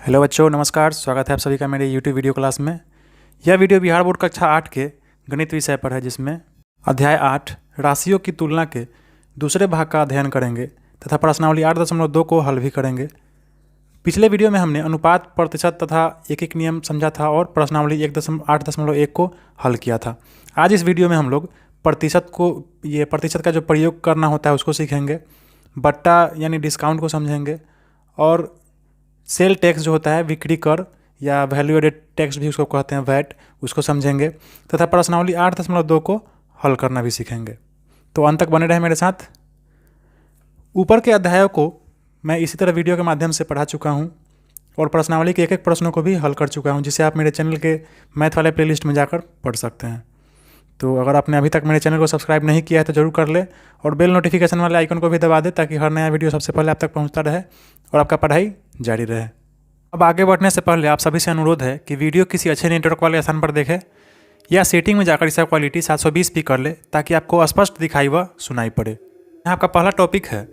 Hello बच्चों, नमस्कार। स्वागत है आप सभी का मेरे यूट्यूब वीडियो क्लास में। यह वीडियो बिहार बोर्ड कक्षा 8 के गणित विषय पर है, जिसमें अध्याय 8 राशियों की तुलना के दूसरे भाग का अध्ययन करेंगे तथा प्रश्नावली 8.2 को हल भी करेंगे। पिछले वीडियो में हमने अनुपात, प्रतिशत तथा एक एक नियम समझा था और प्रश्नावली 8.1 को हल किया था। आज इस वीडियो में हम लोग प्रतिशत का जो प्रयोग करना होता है उसको सीखेंगे, बट्टा यानी डिस्काउंट को समझेंगे, और सेल टैक्स जो होता है बिक्री कर या वैल्यू एडेड टैक्स भी उसको कहते हैं, वैट, उसको समझेंगे तथा प्रश्नावली 8.2 को हल करना भी सीखेंगे। तो अंत तक बने रहे मेरे साथ। ऊपर के अध्यायों को मैं इसी तरह वीडियो के माध्यम से पढ़ा चुका हूँ और प्रश्नावली के एक एक प्रश्नों को भी हल कर चुका हूँ, जिसे आप मेरे चैनल के मैथ वाले प्लेलिस्ट में जाकर पढ़ सकते हैं। तो अगर आपने अभी तक मेरे चैनल को सब्सक्राइब नहीं किया है तो ज़रूर कर ले और बेल नोटिफिकेशन वाले आइकन को भी दबा दे, ताकि हर नया वीडियो सबसे पहले आप तक पहुंचता रहे और आपका पढ़ाई जारी रहे। अब आगे बढ़ने से पहले आप सभी से अनुरोध है कि वीडियो किसी अच्छे नेटवर्क वाले स्थान पर देखें या सेटिंग में जाकर इसका क्वालिटी 720 भी कर ले, ताकि आपको स्पष्ट दिखाई व सुनाई पड़े। यहाँ आपका पहला टॉपिक है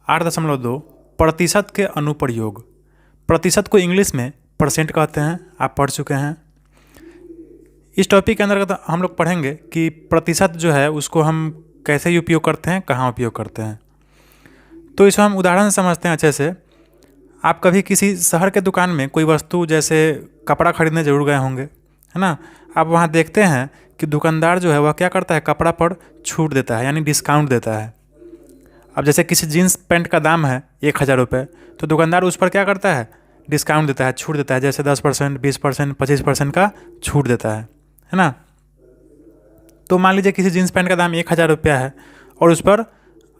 8.2 प्रतिशत के अनुप्रयोग। प्रतिशत को इंग्लिश में परसेंट कहते हैं, आप पढ़ चुके हैं। इस टॉपिक के अंतर्गत हम लोग पढ़ेंगे कि प्रतिशत जो है उसको हम कैसे उपयोग करते हैं, कहाँ उपयोग करते हैं। तो इसको हम उदाहरण से समझते हैं अच्छे से। आप कभी किसी शहर के दुकान में कोई वस्तु जैसे कपड़ा खरीदने जरूर गए होंगे, है ना। आप वहाँ देखते हैं कि दुकानदार जो है वह क्या करता है, कपड़ा पर छूट देता है, यानी डिस्काउंट देता है। अब जैसे किसी जीन्स पैंट का दाम है 1000 रुपये, तो दुकानदार उस पर क्या करता है, डिस्काउंट देता है, छूट देता है, जैसे 10%, 20%, 25% का छूट देता है ना। तो मान लीजिए किसी जीन्स पैंट का दाम 1000 रुपया है और उस पर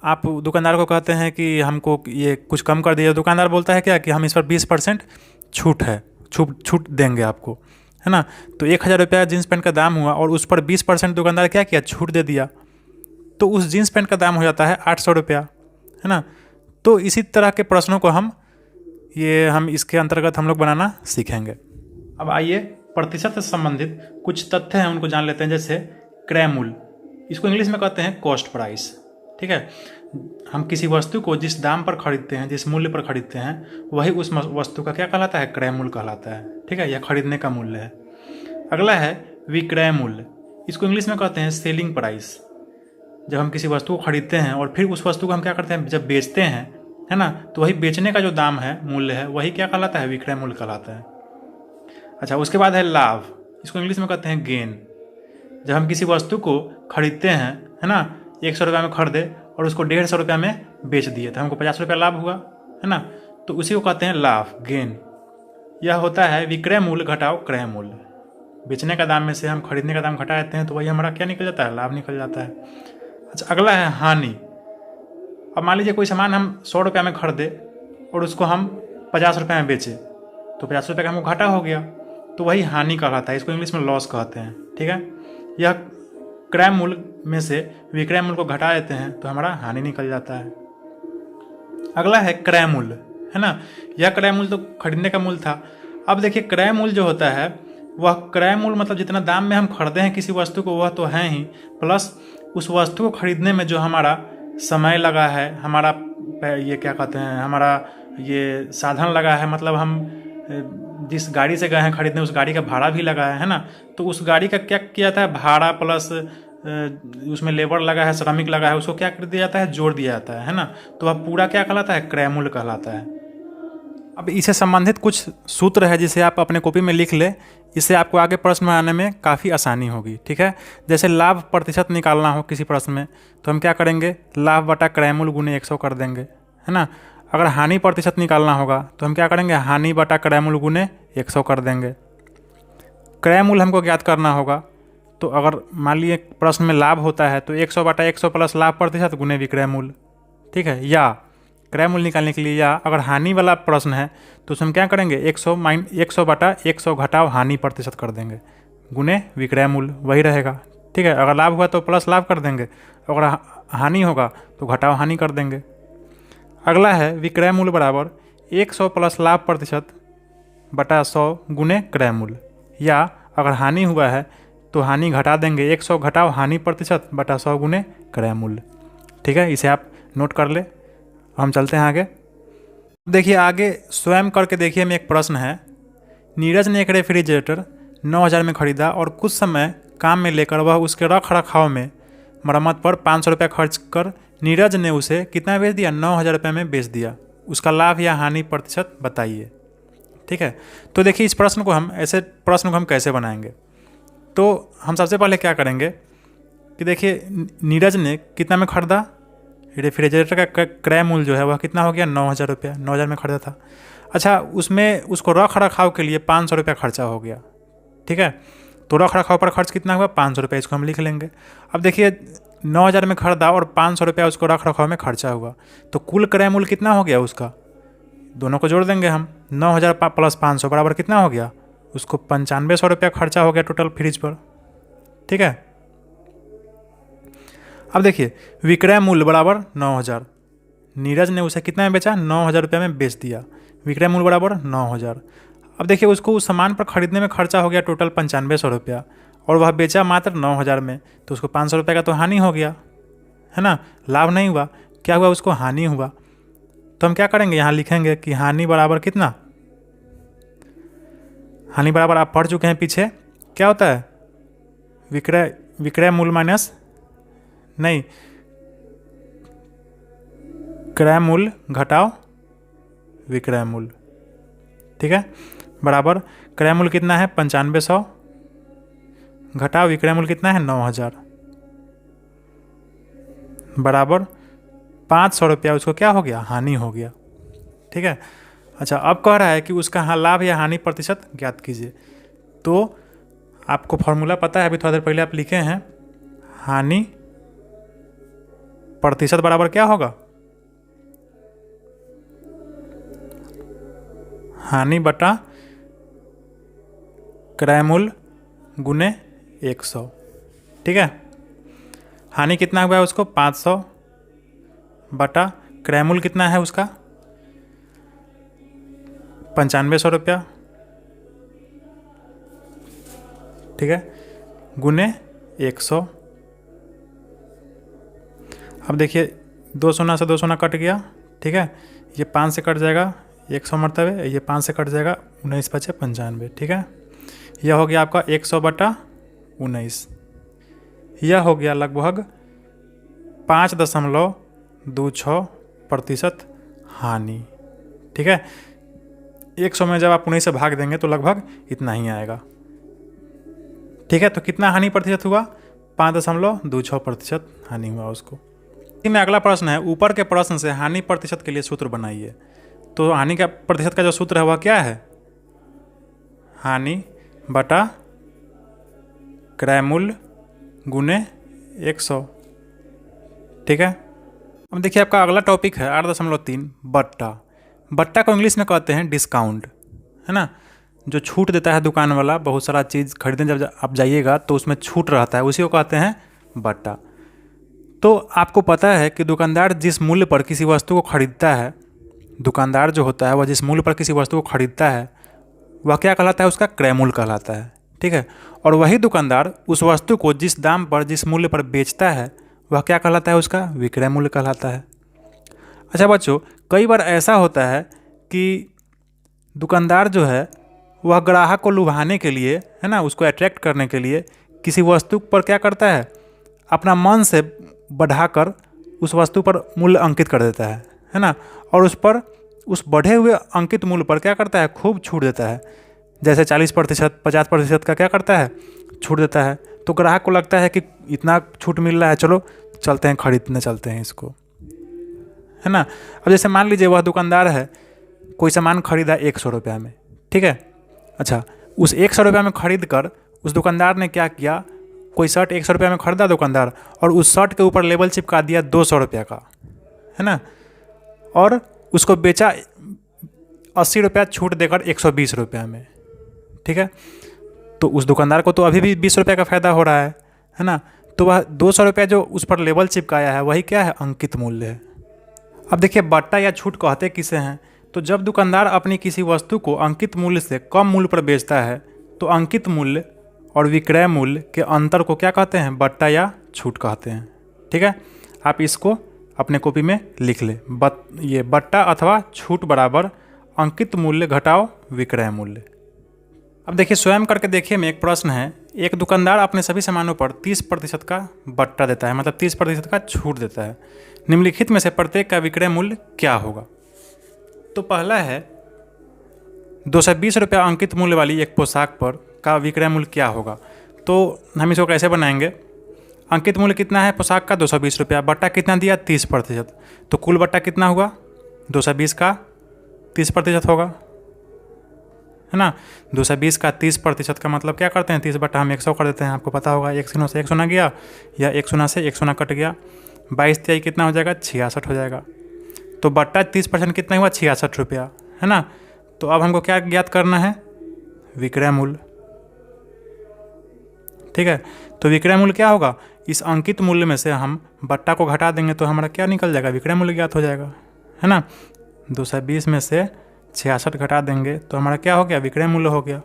आप दुकानदार को कहते हैं कि हमको ये कुछ कम कर दिए। दुकानदार बोलता है क्या कि हम इस पर 20% छूट है, छूट देंगे आपको, है ना। तो 1000 रुपया जीन्स पैंट का दाम हुआ और उस पर 20% दुकानदार क्या किया, छूट दे दिया। तो उस जीन्स पैंट का दाम हो जाता है 800 रुपया, है ना। तो इसी तरह के प्रश्नों को हम इसके अंतर्गत हम लोग बनाना सीखेंगे। अब आइए प्रतिशत से संबंधित कुछ तथ्य हैं उनको जान लेते हैं। जैसे क्रय मूल्य, इसको इंग्लिश में कहते हैं कॉस्ट प्राइस, ठीक है। हम किसी वस्तु को जिस दाम पर खरीदते हैं, जिस मूल्य पर खरीदते हैं, वही उस वस्तु का क्या कहलाता है, क्रय मूल्य कहलाता है, ठीक है। यह खरीदने का मूल्य है। अगला है विक्रय मूल्य, इसको इंग्लिश में कहते हैं सेलिंग प्राइस। जब हम किसी वस्तु को खरीदते हैं और फिर उस वस्तु को हम क्या करते हैं, जब बेचते हैं, है ना, तो वही बेचने का जो दाम है, मूल्य है, वही क्या कहलाता है, विक्रय मूल्य कहलाता है। अच्छा, उसके बाद है लाभ, इसको इंग्लिश में कहते हैं गेन। जब हम किसी वस्तु को खरीदते हैं, है ना, 100 रुपये में खरीदे और उसको 150 रुपये में बेच दिए, तो हमको 50 रुपया लाभ हुआ, है ना। तो उसी को कहते हैं लाभ, गेन। यह होता है विक्रय मूल्य घटाओ क्रय मूल्य। बेचने का दाम में से हम खरीदने का दाम घटा देते हैं, तो वही हमारा क्या निकल जाता है, लाभ निकल जाता है। अच्छा, अगला है हानि। अब मान लीजिए कोई सामान हम 100 रुपये में खरीदे और उसको हम 50 रुपये में बेचे, तो 50 रुपये का हमको घाटा हो गया, तो वही हानि कहलाता है। इसको इंग्लिश में लॉस कहते हैं, ठीक है। यह क्रय मूल्य में से विक्रय मूल्य को घटा देते हैं तो हमारा हानि निकल जाता है। अगला है क्रय मूल्य, है ना। यह क्रय मूल्य तो खरीदने का मूल्य था। अब देखिए क्रय मूल्य जो होता है, वह क्रय मूल्य मतलब जितना दाम में हम खरीदे हैं किसी वस्तु को, वह तो है ही, प्लस उस वस्तु को खरीदने में जो हमारा समय लगा है, हमारा ये क्या कहते हैं, हमारा ये साधन लगा है, मतलब हम जिस गाड़ी से गए हैं खरीदने उस गाड़ी का भाड़ा भी लगा है ना। तो उस गाड़ी का क्या किया जाता है, भाड़ा प्लस उसमें लेबर लगा है, श्रमिक लगा है, उसको क्या कर दिया जाता है, जोड़ दिया जाता है ना। तो वह पूरा क्या कहलाता है, क्रय मूल्य कहलाता है। अब इससे संबंधित कुछ सूत्र है जिसे आप अपने कॉपी में लिख ले, इससे आपको आगे प्रश्न बनाने में काफ़ी आसानी होगी, ठीक है। जैसे लाभ प्रतिशत निकालना हो किसी प्रश्न में, तो हम क्या करेंगे, लाभ बटा क्रय मूल्य गुने 100 कर देंगे, है ना। अगर हानि प्रतिशत निकालना होगा तो हम क्या करेंगे, हानि बटा क्रय मूल्य गुने 100 कर देंगे। क्रय मूल्य हमको ज्ञात करना होगा, तो अगर मान लीजिए प्रश्न में लाभ होता है तो 100 बटा 100 प्लस लाभ प्रतिशत गुने विक्रय मूल्य, ठीक है। या क्रय मूल्य निकालने के लिए, या अगर हानि वाला प्रश्न है तो उसमें क्या करेंगे, 100 बटा 100 घटाव हानि प्रतिशत कर देंगे गुने विक्रय मूल्य, वही रहेगा, ठीक है। अगर लाभ हुआ तो प्लस लाभ कर देंगे, अगर हानि होगा तो घटाव हानि कर देंगे। अगला है विक्रय मूल्य बराबर 100 प्लस लाभ प्रतिशत बटा 100 गुने क्रय मूल्य। या अगर हानि हुआ है तो हानि घटा देंगे, 100 घटाव हानि प्रतिशत बटा 100 गुने क्रय मूल्य, ठीक है। इसे आप नोट कर ले। हम चलते हैं आगे। देखिए आगे स्वयं करके देखिए, में एक प्रश्न है। नीरज ने एक रेफ्रिजरेटर 9,000 में खरीदा और कुछ समय काम में लेकर वह उसके रख रखाव में मरम्मत पर 500 रुपया खर्च कर नीरज ने उसे कितना बेच दिया? 9,000 रुपये में बेच दिया। उसका लाभ या हानि प्रतिशत बताइए। ठीक है, तो देखिए इस प्रश्न को हम ऐसे प्रश्न को हम कैसे बनाएंगे। तो हम सबसे पहले क्या करेंगे कि देखिए नीरज ने कितना में खरीदा? रेफ्रिजरेटर का क्रय मूल्य जो है वह कितना हो गया? 9,000 रुपया। 9,000 में खरीदा था। अच्छा, उसमें उसको रख रखाव के लिए 500 रुपया खर्चा हो गया। ठीक है, तो रख रखाव पर खर्च कितना हुआ? 500 रुपया। इसको हम लिख लेंगे। अब देखिए 9,000 में खरीदा और 500 रुपया उसको रख रखाव में खर्चा हुआ, तो कुल क्रय मूल्य कितना हो गया उसका? दोनों को जोड़ देंगे हम। 9,000 प्लस 500 बराबर कितना हो गया? उसको 9500 रुपया खर्चा हो गया टोटल फ्रिज पर। ठीक है, अब देखिए विक्रय मूल्य बराबर 9,000। नीरज ने उसे कितना में बेचा? 9,000 रुपये में बेच दिया। विक्रय मूल्य बराबर 9,000। अब देखिए उसको उस सामान पर खरीदने में खर्चा हो गया टोटल 9500 रुपया और वह बेचा मात्र 9,000 में, तो उसको 500 रुपये का तो हानि हो गया, है ना? लाभ नहीं हुआ। क्या हुआ? उसको हानि हुआ। तो हम क्या करेंगे, यहाँ लिखेंगे कि हानि बराबर कितना? हानि बराबर आप पढ़ चुके हैं पीछे, क्या होता है? विक्रय मूल्य माइनस, नहीं, क्रय मूल्य घटाओ विक्रय मूल्य। ठीक है, बराबर क्रय मूल्य कितना है? 9500 घटाओ विक्रय मूल्य कितना है? 9,000 बराबर 500 रुपया उसको क्या हो गया? हानि हो गया। ठीक है, अच्छा अब कह रहा है कि उसका लाभ या हानि प्रतिशत ज्ञात कीजिए। तो आपको फॉर्मूला पता है, अभी थोड़ा देर पहले आप लिखे हैं। हानि प्रतिशत बराबर क्या होगा? हानि बटा क्रय मूल्य गुने 100। ठीक है, हानि कितना हुआ है उसको? 500 बटा क्रय मूल्य कितना है उसका? 9500 रुपया। ठीक है, गुने 100। अब देखिए 2 शून्य से 2 शून्य कट गया। ठीक है, ये 5 से कट जाएगा 100 मरतबे, ये 5 से कट जाएगा 19 बचे 95। ठीक है, यह हो गया आपका 100 बटा 19। यह हो गया लगभग 5.26% हानि। ठीक है, 100 में जब आप 19 से भाग देंगे तो लगभग इतना ही आएगा। ठीक है, तो कितना हानि प्रतिशत हुआ? 5.26% हानि हुआ उसको। में अगला प्रश्न है, ऊपर के प्रश्न से हानि प्रतिशत के लिए सूत्र बनाइए। तो हानि का प्रतिशत का जो सूत्र है वह क्या है? हानि बटा क्रय मूल्य गुने 100। ठीक है, अब देखिए आपका अगला टॉपिक है 8.3 बट्टा। बट्टा को इंग्लिश में कहते हैं डिस्काउंट, है ना? जो छूट देता है दुकान वाला, बहुत सारा चीज़ खरीदने जब आप जाइएगा तो उसमें छूट रहता है, उसी को कहते हैं बट्टा। तो आपको पता है कि दुकानदार जिस मूल्य पर किसी वस्तु को खरीदता है, दुकानदार जो होता है वह जिस मूल्य पर किसी वस्तु को खरीदता है वह क्या कहलाता है? उसका क्रय मूल्य कहलाता है। ठीक है, और वही दुकानदार उस वस्तु को जिस दाम पर, जिस मूल्य पर बेचता है वह क्या कहलाता है? उसका विक्रय मूल्य कहलाता है। अच्छा बच्चों, कई बार ऐसा होता है कि दुकानदार जो है वह ग्राहक को लुभाने के लिए, है ना, उसको अट्रैक्ट करने के लिए किसी वस्तु पर क्या करता है? अपना मन से बढ़ाकर उस वस्तु पर मूल्य अंकित कर देता है ना? और उस पर, उस बढ़े हुए अंकित मूल्य पर क्या करता है? खूब छूट देता है। जैसे 40%, 50% का क्या करता है? छूट देता है। तो ग्राहक को लगता है कि इतना छूट मिल रहा है, चलो चलते हैं, खरीदने चलते हैं इसको, है ना? अब जैसे मान लीजिए वह दुकानदार है, कोई सामान खरीदा 100 रुपया में। ठीक है, अच्छा उस 100 रुपया में खरीद कर उस दुकानदार ने क्या किया? कोई शर्ट 100 रुपया में खरीदा दुकानदार और उस शर्ट के ऊपर लेबल चिपका दिया 200 रुपया का, है ना? और उसको बेचा 80 रुपया छूट देकर 120 रुपया में। ठीक है, तो उस दुकानदार को तो अभी भी 20 रुपये का फ़ायदा हो रहा है ना? तो वह 200 रुपया जो उस पर लेबल चिपकाया है वही क्या है? अंकित मूल्य है। अब देखिए बट्टा या छूट कहते किसे हैं? तो जब दुकानदार अपनी किसी वस्तु को अंकित मूल्य से कम मूल्य पर बेचता है तो अंकित मूल्य और विक्रय मूल्य के अंतर को क्या कहते हैं? बट्टा या छूट कहते हैं। ठीक है, आप इसको अपने कॉपी में लिख ले। ये बट्टा अथवा छूट बराबर अंकित मूल्य घटाओ विक्रय मूल्य। अब देखिए स्वयं करके देखिए में एक प्रश्न है, एक दुकानदार अपने सभी सामानों पर 30% का बट्टा देता है, मतलब 30% का छूट देता है। निम्नलिखित में से प्रत्येक का विक्रय मूल्य क्या होगा? तो पहला है 220 रुपया अंकित मूल्य वाली एक पोशाक पर का विक्रय मूल्य क्या होगा। तो हम इसको कैसे बनाएंगे? अंकित मूल्य कितना है पोशाक का? 220 रुपया। बट्टा कितना दिया? 30%। तो कुल बट्टा कितना हुआ? 220 का 30% होगा, है ना। 220 का 30% का मतलब क्या करते हैं? 30 बट्टा हम 100 कर देते हैं। आपको पता होगा 1 शून्य से 1 शून्य गया या 1 शून्य से 1 शून्य कट गया। 22 तिहाई कितना हो जाएगा? 66 हो जाएगा। तो बट्टा 30% कितना हुआ? 66 रुपया, है ना। तो अब हमको क्या ज्ञात करना है? विक्रय मूल्य। ठीक है, तो विक्रय मूल्य क्या होगा? इस अंकित मूल्य में से हम बट्टा को घटा देंगे तो हमारा क्या निकल जाएगा? विक्रय मूल्य ज्ञात हो जाएगा, है ना। 220 में से 66 घटा देंगे तो हमारा क्या हो गया? विक्रय मूल्य हो गया।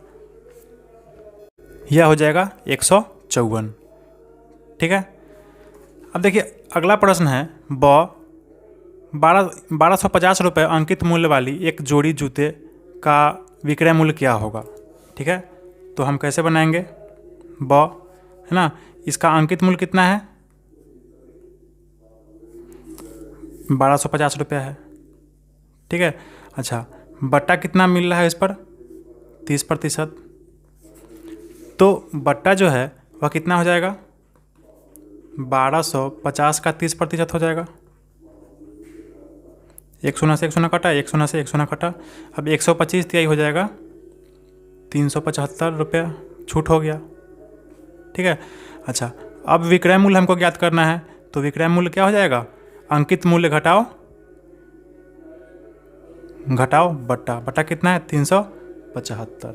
यह हो जाएगा 154। ठीक है। अब देखिए अगला प्रश्न है 1250 रुपये अंकित मूल्य वाली एक जोड़ी जूते का विक्रय मूल्य क्या होगा। ठीक है, तो हम कैसे बनाएंगे? है ना, इसका अंकित मूल्य कितना है? 1250 रुपया है। ठीक है, अच्छा बट्टा कितना मिल रहा है इस पर? 30%। तो बट्टा जो है वह कितना हो जाएगा? 1250 का 30% हो जाएगा। 1 शून्य से 1 शून्य कटा, 1 शून्य से 1 शून्य कटा। अब 125 तिहाई हो जाएगा 375 रुपया छूट हो गया। ठीक है, अच्छा अब विक्रय मूल्य हमको ज्ञात करना है। तो विक्रय मूल्य क्या हो जाएगा? अंकित मूल्य घटाओ बट्टा। बट्टा कितना है? 375।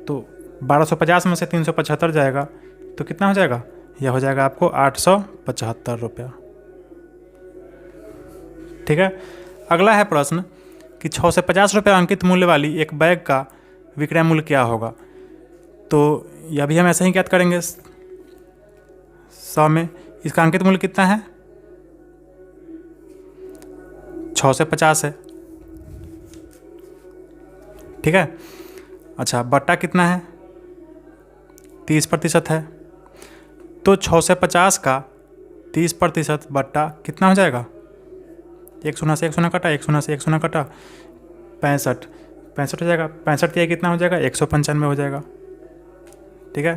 तो 1250 में से 375 जाएगा तो कितना हो जाएगा? यह हो जाएगा आपको 875 रुपया। ठीक है, अगला है प्रश्न कि 6 से 50 रुपये अंकित मूल्य वाली एक बैग का विक्रय मूल्य क्या होगा। तो यह भी हम ऐसे ही ज्ञात करेंगे 100 में। इसका अंकित मूल्य कितना है? 6 से 50 है। ठीक है, अच्छा बट्टा कितना है? 30% है। तो 6 से 50 का 30% बट्टा कितना हो जाएगा? 1 शून्य से 1 शून्य कटा, 1 शून्य से 1 शून्य कटा, 65 हो जाएगा। 65 तिहाई कितना हो जाएगा? 195 हो जाएगा। ठीक है,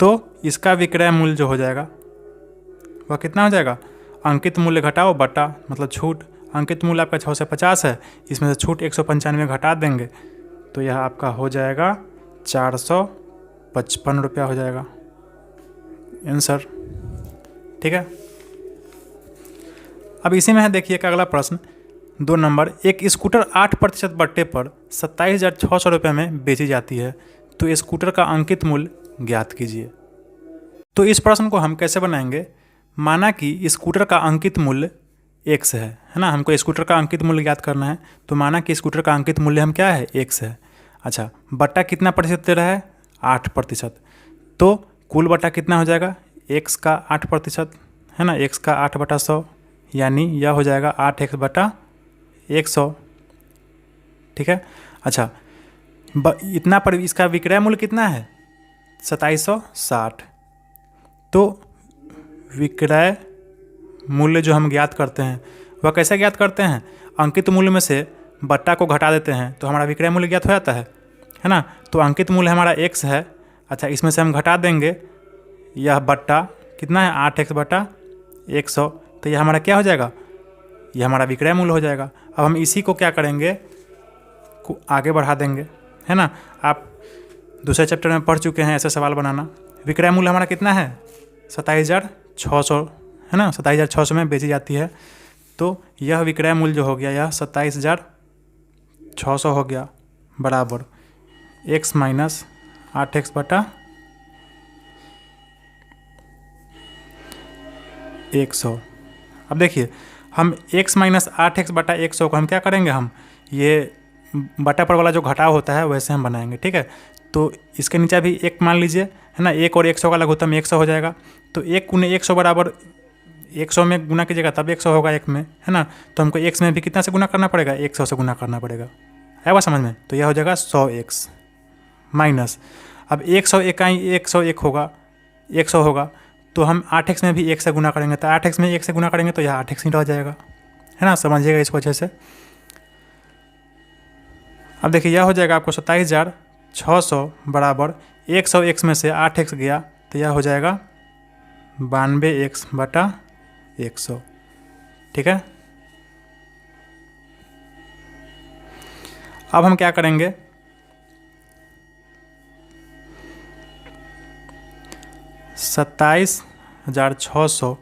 तो इसका विक्रय मूल्य जो हो जाएगा वह कितना हो जाएगा? अंकित मूल्य घटाओ बट्टा, मतलब छूट। अंकित मूल्य आपका 6 से 50 है, इसमें से छूट 195 घटा देंगे तो यह आपका हो जाएगा 455 रुपया हो जाएगा आंसर। ठीक है, अब इसी में है देखिए एक अगला प्रश्न 2 नंबर। एक स्कूटर 8% बट्टे पर 27,600 रुपये में बेची जाती है, तो स्कूटर का अंकित मूल्य ज्ञात कीजिए। तो इस प्रश्न को हम कैसे बनाएंगे? माना कि स्कूटर का अंकित मूल्य x है ना। हमको स्कूटर का अंकित मूल्य ज्ञात करना है। तो माना कि स्कूटर का अंकित मूल्य हम क्या है? x है। अच्छा बट्टा कितना प्रतिशत दे रहा है? 8%। तो कुल बट्टा कितना हो जाएगा? x का 8%, है ना। x का 8/100 यानी यह हो जाएगा 8x बटा 100। ठीक है, अच्छा इतना पर इसका विक्रय मूल्य कितना है? 2760। तो विक्रय मूल्य जो हम ज्ञात करते हैं वह कैसे ज्ञात करते हैं? अंकित मूल्य में से बट्टा को घटा देते हैं तो हमारा विक्रय मूल्य ज्ञात हो जाता है ना। तो अंकित मूल्य हमारा x है। अच्छा इसमें से हम घटा देंगे यह बट्टा कितना है? 8x बटा 100। तो यह हमारा क्या हो जाएगा? यह हमारा विक्रय मूल्य हो जाएगा। अब हम इसी को क्या करेंगे? आगे बढ़ा देंगे, है ना। आप दूसरे चैप्टर में पढ़ चुके हैं ऐसे सवाल बनाना। विक्रय मूल्य हमारा कितना है? 27,600, है ना। 27,600 में बेची जाती है। तो यह विक्रय मूल्य जो हो गया यह 27,600 हो गया बराबर x माइनस 8x बटा 100। अब देखिए हम x माइनस 8x बटा 100 को हम क्या करेंगे? हम ये बटा पर वाला जो घटाव होता है वैसे हम बनाएंगे। ठीक है, तो इसके नीचे भी 1 मान लीजिए, है ना। 1 और 100 का लघुत्तम 100 हो जाएगा। तो 1 × 100 बराबर 100 में गुना कीजिएगा तब 100 होगा एक में, है ना। तो हमको x में भी कितना से गुना करना पड़ेगा, 100 से गुना करना पड़ेगा। है बात समझ में। तो यह हो जाएगा 100x माइनस, अब 100 इकाई 101 होगा, 100 होगा, तो हम 8x में भी 1 से गुना करेंगे, तो 8x में 1 से गुना करेंगे तो यह 8x ही रह जाएगा, है ना। समझिएगा इसको अच्छे से। अब देखिए यह हो जाएगा आपको 27,600 बराबर 101 में से 8x गया तो यह हो जाएगा 92x बटा 100। ठीक है। अब हम क्या करेंगे, सत्ताईस 27,600,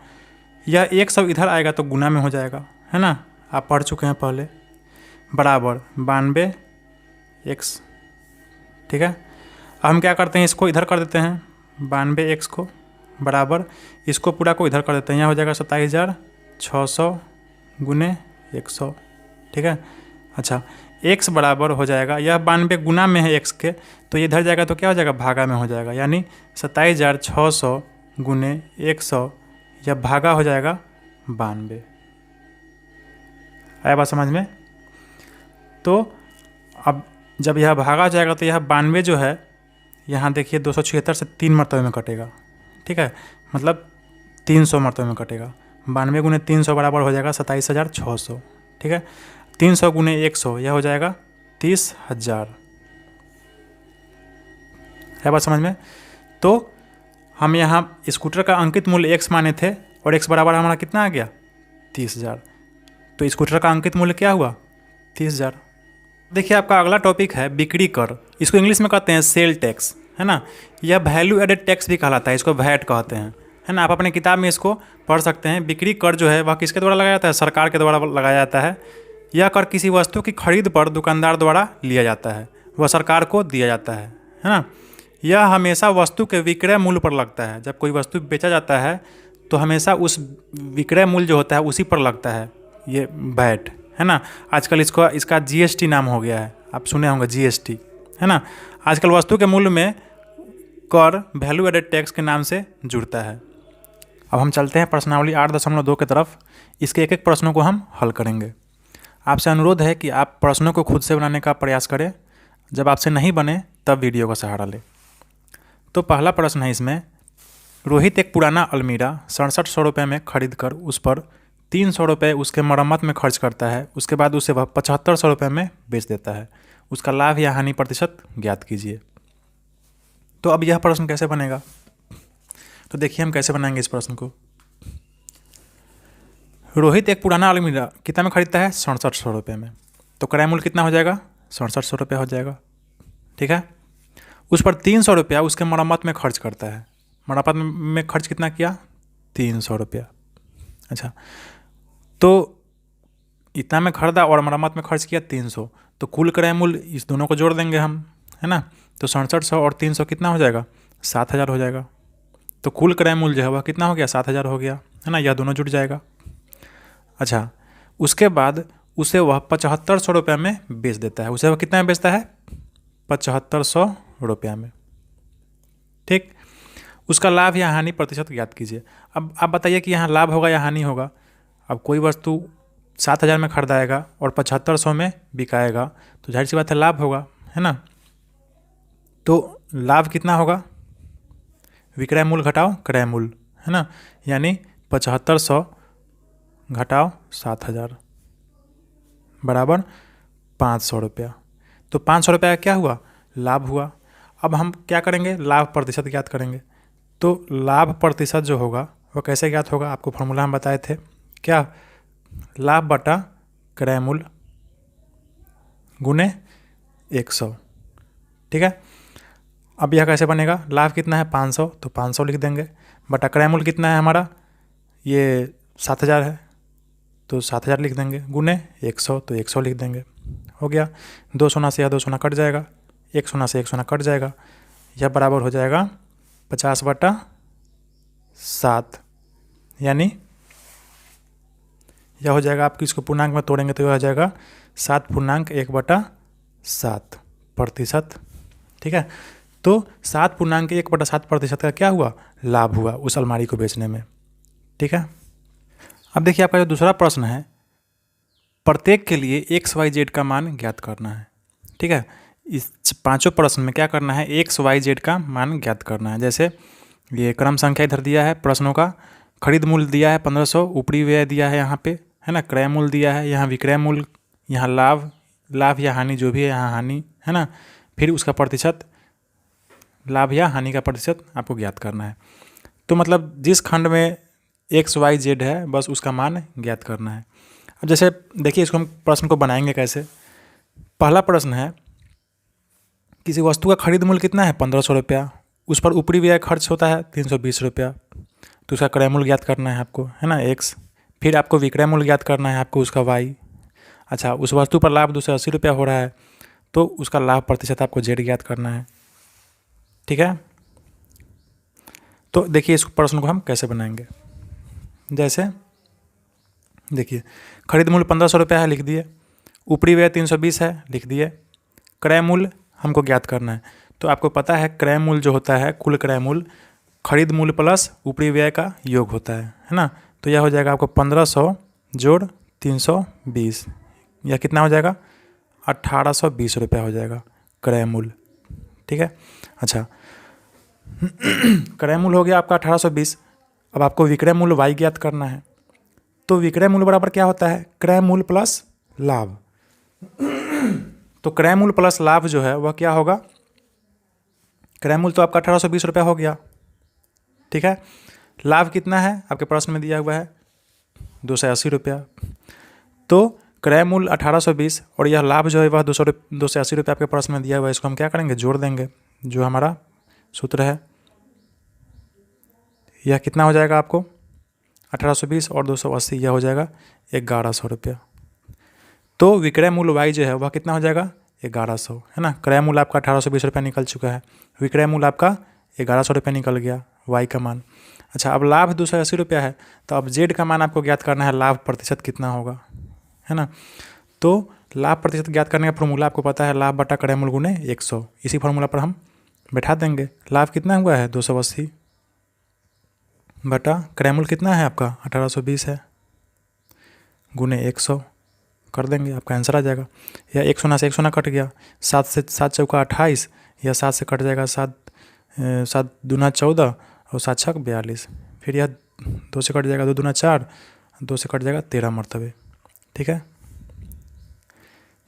यह 100 इधर आएगा तो गुना में हो जाएगा, है ना। आप पढ़ चुके हैं पहले, बराबर 92x। ठीक है। अब हम क्या करते हैं, इसको इधर कर देते हैं, 92x को बराबर इसको पूरा को इधर कर देते हैं, यहाँ हो जाएगा 27,600 गुने 100। ठीक है। अच्छा, x बराबर हो जाएगा, यह 92 गुना में है x के, तो ये इधर जाएगा तो क्या हो जाएगा, भागा में हो जाएगा, यानी 27,600 गुने 100, यह भागा हो जाएगा 92। आया बात समझ में। तो अब जब यह भागा हो जाएगा तो यह 92 जो है, यहाँ देखिए 276 से 3 मरतबे में कटेगा। ठीक है, मतलब 300 मरतबे में कटेगा। 92 गुने 300 बराबर हो जाएगा 27,600। ठीक है। 300 गुने 100 यह हो जाएगा 30,000। है बात समझ में। तो हम यहाँ स्कूटर का अंकित मूल्य x माने थे और x बराबर हमारा कितना आ गया, 30,000। तो स्कूटर का अंकित मूल्य क्या हुआ, 30,000। देखिए आपका अगला टॉपिक है बिक्री कर। इसको इंग्लिश में कहते हैं सेल टैक्स, है ना। यह वैल्यू एडेड टैक्स भी कहलाता है, इसको वैट कहते हैं, है ना। आप अपने किताब में इसको पढ़ सकते हैं। बिक्री कर जो है वह किसके द्वारा लगाया जाता है, सरकार के द्वारा लगाया जाता है। यह कर किसी वस्तु की खरीद पर दुकानदार द्वारा लिया जाता है, वह सरकार को दिया जाता है ना। यह हमेशा वस्तु के विक्रय मूल्य पर लगता है। जब कोई वस्तु बेचा जाता है तो हमेशा उस विक्रय मूल्य जो होता है उसी पर लगता है ये वैट, है ना। आजकल इसका GST नाम हो गया है, आप सुने होंगे GST, है ना। आजकल वस्तु के मूल्य में कर वैल्यू एडेड टैक्स के नाम से जुड़ता है। अब हम चलते हैं प्रश्नावली 8.2 की तरफ। इसके एक एक प्रश्नों को हम हल करेंगे। आपसे अनुरोध है कि आप प्रश्नों को खुद से बनाने का प्रयास करें, जब आपसे नहीं बने तब वीडियो का सहारा लें। तो पहला प्रश्न है इसमें, रोहित एक पुराना अलमीरा 6700 रुपये में खरीद कर उस पर 300 रुपये उसके मरम्मत में खर्च करता है, उसके बाद उसे वह 7500 रुपये में बेच देता है। उसका लाभ या हानि प्रतिशत ज्ञात कीजिए। तो अब यह प्रश्न कैसे बनेगा, तो देखिए हम कैसे बनाएंगे इस प्रश्न को। रोहित एक पुराना अलमीरा कितना में खरीदता है, 6700 रुपये में। तो क्रय मूल्य कितना हो जाएगा, 6700 रुपये हो जाएगा। ठीक है। उस पर 300 रुपया उसके मरम्मत में खर्च करता है। मरम्मत में खर्च कितना किया, 300 रुपया। अच्छा, तो इतना में खरीदा और मरम्मत में खर्च किया 300, तो कुल क्रय मूल्य इस दोनों को जोड़ देंगे हम, है ना। तो 6700 और 300 कितना हो जाएगा, 7000 हो जाएगा। तो कुल क्रय मूल्य जो है वह कितना हो गया, 7000 हो गया, है ना। यह दोनों जुड़ जाएगा। अच्छा, उसके बाद उसे वह 7500 रुपये में बेच देता है। उसे वह कितना में बेचता है, 7500 रुपया में। ठीक। उसका लाभ या हानि प्रतिशत ज्ञात कीजिए। अब आप बताइए कि यहाँ लाभ होगा या हानि होगा। अब कोई वस्तु 7000 में खरीदाएगा और 7500 में बिकाएगा तो जाहिर सी बात है लाभ होगा, है ना। तो लाभ कितना होगा, विक्रय मूल्य घटाओ क्रय मूल्य, है ना। यानी 7500 घटाओ 7000 बराबर 500 रुपया। तो 500 रुपया क्या हुआ, लाभ हुआ। अब हम क्या करेंगे, लाभ प्रतिशत ज्ञात करेंगे। तो लाभ प्रतिशत जो होगा वह कैसे ज्ञात होगा, आपको फॉर्मूला हम बताए थे, क्या, लाभ बटा क्रय मूल्य गुने 100। ठीक है। अब यह कैसे बनेगा, लाभ कितना है 500, तो 500 लिख देंगे, बटा क्रय मूल्य कितना है हमारा, ये 7000 है, तो 7000 लिख देंगे, गुने 100, तो 100 लिख देंगे। हो गया। 2 शून्य से यह 2 शून्य कट जाएगा, 1 शून्य से 1 शून्य कट जाएगा, यह बराबर हो जाएगा 50/7, यानी यह हो जाएगा, आपकी इसको पूर्णांक में तोड़ेंगे तो यह हो जाएगा 7.1/7%। ठीक है। तो 7.1/7% का क्या हुआ, लाभ हुआ उस अलमारी को बेचने में। ठीक है। अब देखिए आपका जो दूसरा प्रश्न है, प्रत्येक के लिए एक्स वाई जेड का मान ज्ञात करना है। ठीक है, इस पांचों प्रश्न में क्या करना है, एक्स वाई जेड का मान ज्ञात करना है। जैसे ये क्रम संख्या इधर दिया है प्रश्नों का, खरीद मूल्य दिया है 1500, ऊपरी व्यय दिया है यहाँ पे, है ना, क्रय मूल्य दिया है, यहाँ विक्रय मूल्य, यहाँ लाभ या हानि जो भी है, यहाँ हानि है ना, फिर उसका प्रतिशत, लाभ या हानि का प्रतिशत आपको ज्ञात करना है। तो मतलब जिस खंड में एक्स वाई जेड है बस उसका मान ज्ञात करना है। अब जैसे देखिए इसको हम प्रश्न को बनाएंगे कैसे। पहला प्रश्न है, किसी वस्तु का खरीद मूल्य कितना है 1500 रुपया, उस पर ऊपरी व्यय खर्च होता है 320 रुपया, तो उसका क्रय मूल्य ज्ञात करना है आपको, है ना, एक्स। फिर आपको विक्रय मूल्य ज्ञात करना है आपको, उसका वाई। अच्छा, उस वस्तु पर लाभ 280 रुपया हो रहा है, तो उसका लाभ प्रतिशत आपको जेड ज्ञात करना है। ठीक है, तो देखिए इस प्रश्न को हम कैसे बनाएंगे। जैसे देखिए खरीद मूल्य 1500 रुपया है, लिख दिए, ऊपरी व्यय 320 है, लिख दिए, क्रय मूल्य हमको ज्ञात करना है। तो आपको पता है क्रय मूल्य जो होता है, कुल क्रय मूल्य खरीद मूल्य प्लस ऊपरी व्यय का योग होता है ना। तो यह हो जाएगा आपको 1500 जोड़ 320, यह कितना हो जाएगा 1820 रुपया हो जाएगा क्रय मूल्य। ठीक है, अच्छा क्रय मूल्य हो गया आपका 1820। अब आपको विक्रय मूल्य वाई ज्ञात करना है। तो विक्रय मूल्य बराबर क्या होता है, क्रय मूल्य प्लस लाभ। तो क्रय मूल्य प्लस लाभ जो है वह क्या होगा, क्रय मूल्य तो आपका 1820 रुपया हो गया। ठीक है, लाभ कितना है आपके प्रश्न में दिया हुआ है 280 रुपया। तो क्रय मूल्य 1820 और यह लाभ जो है वह 280 रुपया आपके प्रश्न में दिया हुआ है। इसको हम क्या करेंगे, जोड़ देंगे, जो हमारा सूत्र है। यह कितना हो जाएगा आपको 1820 और 280, यह हो जाएगा 1100 रुपया। तो विक्रय मूल्य वाई जो है वह कितना हो जाएगा 1100, है ना। क्रय मूल्य आपका 1820 रुपया निकल चुका है, विक्रय मूल्य आपका 1100 रुपया निकल गया, वाई का मान। अच्छा, अब लाभ 280 रुपया है, तो अब जेड का मान आपको ज्ञात करना है, लाभ प्रतिशत कितना होगा, है ना। तो लाभ प्रतिशत ज्ञात करने का फॉर्मूला आपको पता है, लाभ बटा क्रय मूल्य गुने 100। इसी फॉर्मूला पर हम बैठा देंगे। लाभ कितना हुआ है 280 बटा क्रय मूल्य कितना है आपका 1820 है, गुने 100 कर देंगे, आपका आंसर आ जाएगा। या 1 शून्य से 1 शून्य कट गया, 7 से 7 चौका 28, या 7 से कट जाएगा 7 दूना 14 और 7 छक 42, फिर यह 2 से कट जाएगा 2 दूना 4, 2 से कट जाएगा 13 मरतबे। ठीक है,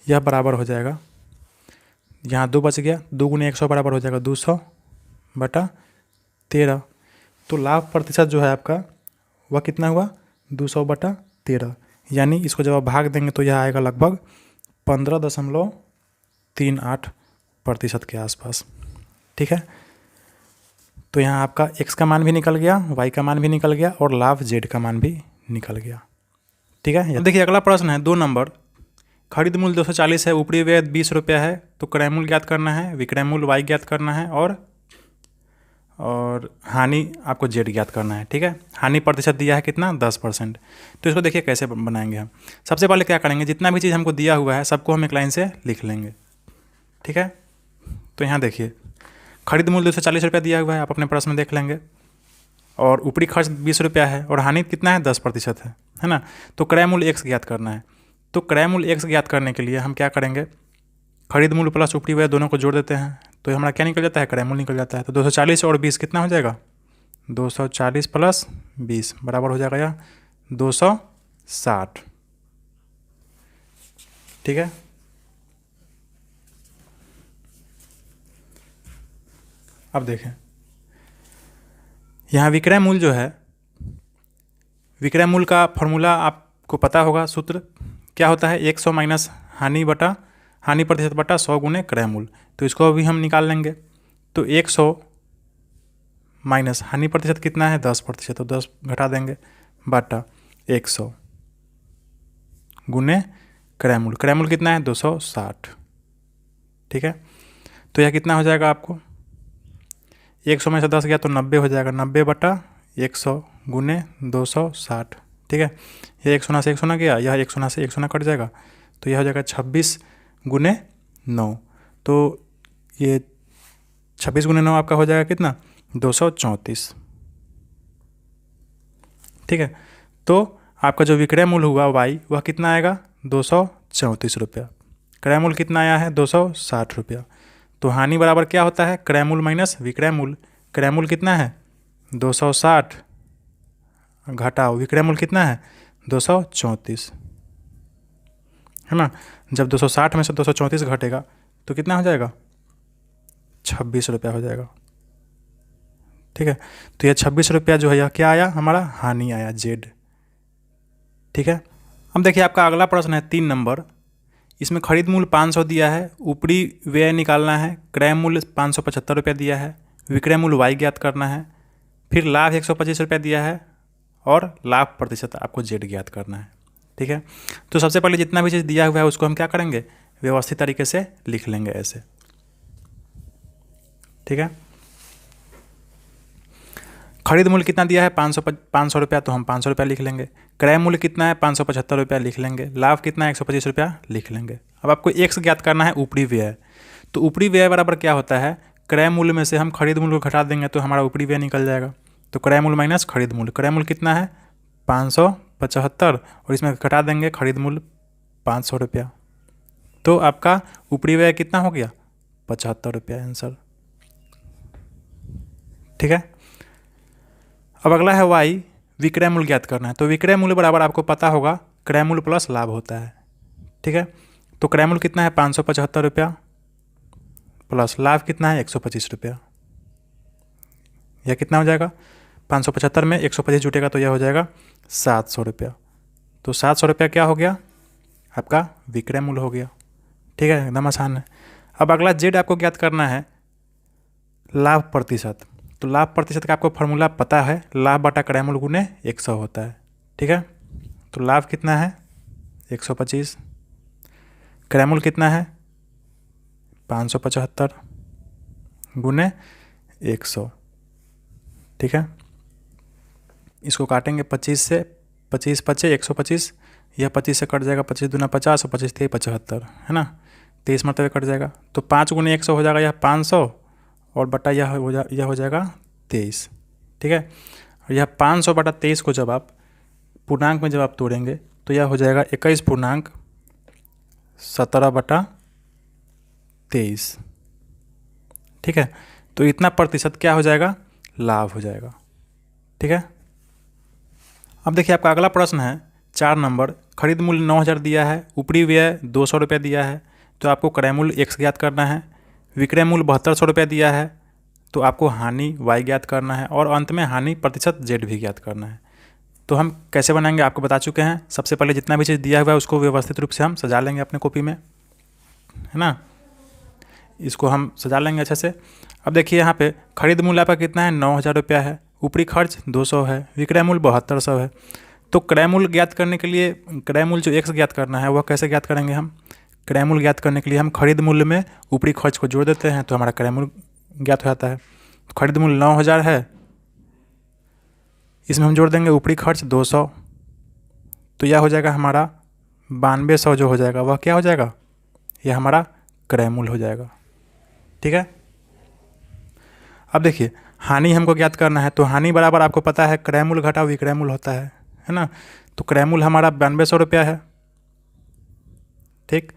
यह बराबर हो जाएगा, यहाँ 2 बच गया, 2 गुने 100 बराबर हो जाएगा 200 बटा 13। तो लाभ प्रतिशत जो है आपका वह कितना हुआ 200 बटा 13, यानी इसको जब आप भाग देंगे तो यह आएगा लगभग 15.38% के आसपास। ठीक है, तो यहाँ आपका x का मान भी निकल गया, y का मान भी निकल गया और लाभ z का मान भी निकल गया। ठीक है, देखिए अगला प्रश्न है 2 नंबर, खरीद मूल्य 240 है, ऊपरी व्यय 20 रुपया है, तो क्रय मूल्य ज्ञात करना है, विक्रय मूल्य y ज्ञात करना है और हानि आपको जेड ज्ञात करना है। ठीक है, हानि प्रतिशत दिया है कितना 10%। तो इसको देखिए कैसे बनाएंगे हम। सबसे पहले क्या करेंगे, जितना भी चीज़ हमको दिया हुआ है सबको हम एक लाइन से लिख लेंगे। ठीक है, तो यहाँ देखिए खरीद मूल्य 240 रुपया दिया हुआ है, आप अपने प्रश्न में देख लेंगे, और ऊपरी खर्च 20 रुपया है और हानि कितना है 10% है ना। तो क्रय मूल्य x ज्ञात करना है। तो क्रय मूल्य x ज्ञात करने के लिए हम क्या करेंगे, खरीद मूल्य प्लस ऊपरी व्यय दोनों को जोड़ देते हैं, तो हमारा क्या निकल जाता है, क्रय मूल्य निकल जाता है। तो 240 और 20 कितना हो जाएगा, 240 प्लस 20 बराबर हो जाएगा या 260। ठीक है, अब देखें यहाँ विक्रय मूल्य जो है, विक्रय मूल्य का फॉर्मूला आपको पता होगा, सूत्र क्या होता है 100 माइनस हानि प्रतिशत बटा 100 गुने क्रय मूल्य। तो इसको अभी हम निकाल लेंगे। तो 100 माइनस हानि प्रतिशत कितना है 10%, तो 10 घटा देंगे बटा 100 गुने क्रय मूल्य कितना है 260। ठीक है, तो यह कितना हो जाएगा आपको, 100 में से 10 गया तो 90 हो जाएगा, 90 बटा 100 गुने 260। ठीक है, यह 1 शून्य से 1 शून्य गया, यह 1 शून्य से 1 शून्य कट जाएगा, तो यह हो जाएगा 26 गुने 9। तो ये 26 गुने 9 आपका हो जाएगा कितना 234। ठीक है, तो आपका जो विक्रय मूल्य हुआ वाई वह कितना आएगा 234 रुपया। क्रय मूल्य कितना आया है 260 रुपया। तो हानि बराबर क्या होता है क्रय मूल्य माइनस विक्रय मूल्य। क्रय मूल्य कितना है 260 घटाओ विक्रय मूल्य कितना है 234, है ना। जब 260 में से 234 घटेगा तो कितना हो जाएगा 26 रुपया हो जाएगा। ठीक है, तो यह 26 रुपया जो है यह क्या आया हमारा हानि आया जेड। ठीक है, अब देखिए आपका अगला प्रश्न है 3 नंबर। इसमें खरीद मूल्य 500 दिया है, ऊपरी व्यय निकालना है, क्रय मूल्य 575 रुपया दिया है, विक्रय मूल्य वाई ज्ञात करना है, फिर लाभ 125 रुपया दिया है और लाभ प्रतिशत आपको जेड ज्ञात करना है। ठीक है, तो सबसे पहले जितना भी चीज़ दिया हुआ है उसको हम क्या करेंगे व्यवस्थित तरीके से लिख लेंगे ऐसे। ठीक है, खरीद मूल्य कितना दिया है 500 रुपया, तो हम 500 रुपया लिख लेंगे। क्रय मूल्य कितना है 575 रुपया लिख लेंगे। लाभ कितना है 125 रुपया लिख लेंगे। अब आपको एक्स ज्ञात करना है ऊपरी व्यय। तो ऊपरी व्यय बराबर क्या होता है क्रय मूल्य में से हम खरीद मूल्य को घटा देंगे तो हमारा ऊपरी व्यय निकल जाएगा। तो क्रय मूल्य माइनस खरीद मूल्य। क्रय मूल्य कितना है 575 और इसमें घटा देंगे खरीद मूल्य 500 रुपया। तो आपका ऊपरी व्यय कितना हो गया 75 रुपया आंसर। ठीक है, अब अगला है वाई विक्रय मूल्य ज्ञात करना है। तो विक्रय मूल्य बराबर आपको पता होगा क्रय मूल्य प्लस लाभ होता है। ठीक है, तो क्रय मूल्य कितना है 575 रुपया प्लस लाभ कितना है 125 रुपया। यह कितना हो जाएगा 575 में 125 जुटेगा तो यह हो जाएगा 700 रुपया। तो 700 रुपया क्या हो गया आपका विक्रय मूल्य हो गया। ठीक है, एकदम आसान है। अब अगला जेड आपको ज्ञात करना है लाभ प्रतिशत। तो लाभ प्रतिशत का आपको फॉर्मूला पता है लाभ बटा क्रय मूल्य गुने 100 होता है। ठीक है, तो लाभ कितना है 125, क्रय मूल्य कितना है 575 गुने 100। ठीक है, इसको काटेंगे 25 से, 25 पचे 125, यह 25 से कट जाएगा, 25 दूना 50 और 25 × 75 है ना, 23 मरतबे कट जाएगा। तो 5 गुने 100 हो जाएगा यह 500 और बटा यह हो जाएगा 23। ठीक है, और यह 500 बटा 23 को जब आप पूर्णांक में जब आप तोड़ेंगे तो यह हो जाएगा 21.17 बटा 23। ठीक है, तो इतना प्रतिशत क्या हो जाएगा लाभ हो जाएगा। ठीक है, अब देखिए आपका अगला प्रश्न है 4 नंबर। खरीद मूल्य 9000 दिया है, ऊपरी व्यय 200 रुपया दिया है, तो आपको क्रय मूल्य x ज्ञात करना है। विक्रय मूल्य 7200 रुपया दिया है, तो आपको हानि y ज्ञात करना है और अंत में हानि प्रतिशत z भी ज्ञात करना है। तो हम कैसे बनाएंगे आपको बता चुके हैं। सबसे पहले जितना भी चीज़ दिया हुआ है उसको व्यवस्थित रूप से हम सजा लेंगे अपने कॉपी में, है ना। इसको हम सजा लेंगे अच्छे से। अब देखिए यहाँ पे खरीद मूल्य आपका कितना है 9000 रुपया है, ऊपरी खर्च 200 है, विक्रय मूल्य 7200 है। तो क्रय मूल्य ज्ञात करने के लिए क्रय मूल्य जो x ज्ञात करना है वह कैसे ज्ञात करेंगे हम। क्रय मूल्य ज्ञात करने के लिए हम खरीद मूल्य में ऊपरी खर्च को जोड़ देते हैं तो हमारा क्रय मूल्य ज्ञात हो जाता है। तो खरीद मूल्य 9000 है, इसमें हम जोड़ देंगे ऊपरी खर्च 200, तो यह हो जाएगा हमारा 9200। जो हो जाएगा वह क्या हो जाएगा यह हमारा क्रय मूल्य हो जाएगा। ठीक है, अब देखिए हानि हमको ज्ञात करना है। तो हानि बराबर आपको पता है क्रय मूल्य घटाओ विक्रय मूल्य होता है ना। तो क्रय मूल्य हमारा 9200 रुपया है। ठीक,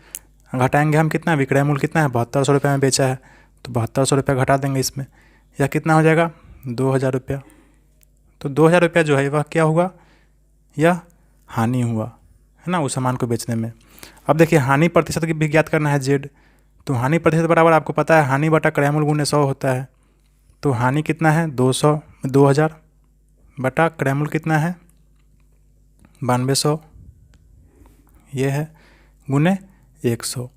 घटाएंगे हम कितना विक्रय मूल्य कितना है 7200 रुपये में बेचा है, तो 7200 रुपया घटा देंगे इसमें, यह कितना हो जाएगा 2000 रुपया। तो 2000 रुपया जो है वह क्या हुआ यह हानि हुआ, है ना, उस सामान को बेचने में। अब देखिए हानि प्रतिशत की भी ज्ञात करना है जेड। तो हानि प्रतिशत बराबर आपको पता है हानि बटा क्रय मूल्य गुने 100 होता है। तो हानि कितना है 2000 बटा क्रय मूल्य कितना है 9200, ये है गुने 100।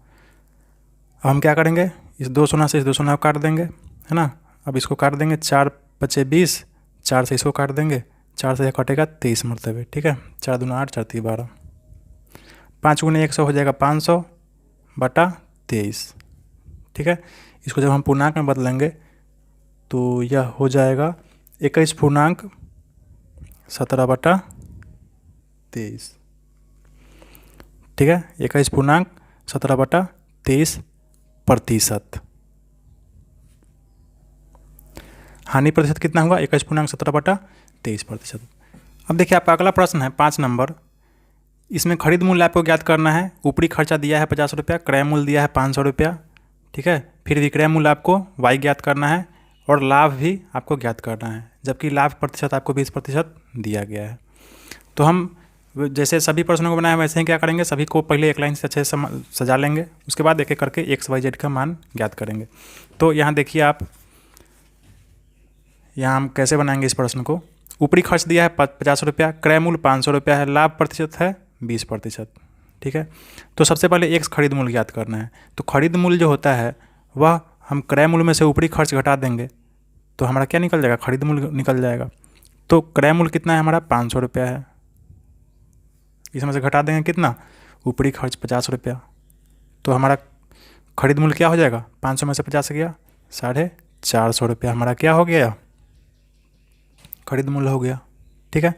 अब हम क्या करेंगे इस 200 से इस 200 काट देंगे, है ना। अब इसको काट देंगे 4 × 20, 4 से इसको काट देंगे, 4 से कटेगा 23 मरतबे। ठीक है, 4 दूना 8, 4 3 12, 5 गुने 100 हो जाएगा 500 बटा 23। ठीक है, इसको जब हम पूर्णांक में बदलेंगे तो यह हो जाएगा 21.17 बटा 23। ठीक है, 21.17 बटा 23 प्रतिशत। हानि प्रतिशत कितना हुआ 21.17 बटा 23 प्रतिशत। अब देखिए आपका अगला प्रश्न है 5 नंबर। इसमें खरीद मूल्य आपको ज्ञात करना है। ऊपरी खर्चा दिया है 50 रुपया, क्रय मूल्य दिया है 500 रुपया, ठीक है। फिर विक्रय मूल्य आपको y ज्ञात करना है और लाभ भी आपको ज्ञात करना है, जबकि लाभ प्रतिशत आपको 20% दिया गया है। तो हम जैसे सभी प्रश्नों को बनाए वैसे ही क्या करेंगे, सभी को पहले एक लाइन से अच्छे से सजा लेंगे, उसके बाद एक एक करके XYZ का मान ज्ञात करेंगे। तो यहाँ देखिए आप, यहाँ हम कैसे बनाएंगे इस प्रश्न को। ऊपरी खर्च दिया है 50 रुपया, क्रय मूल्य 500 रुपया है, लाभ प्रतिशत है 20%, ठीक है। तो सबसे पहले x खरीद मूल्य ज्ञात करना है। तो खरीद मूल्य जो होता है वह हम क्रय मूल्य में से ऊपरी खर्च घटा देंगे तो हमारा क्या निकल जाएगा, खरीद मूल्य निकल जाएगा। तो क्रय मूल्य कितना है हमारा, 500 रुपया है। इसमें से घटा देंगे कितना, ऊपरी खर्च 50 रुपया, तो हमारा खरीद मूल्य क्या हो जाएगा, 500 में से 50 गया 450 रुपया, हमारा क्या हो गया, खरीद मूल्य हो गया, ठीक है।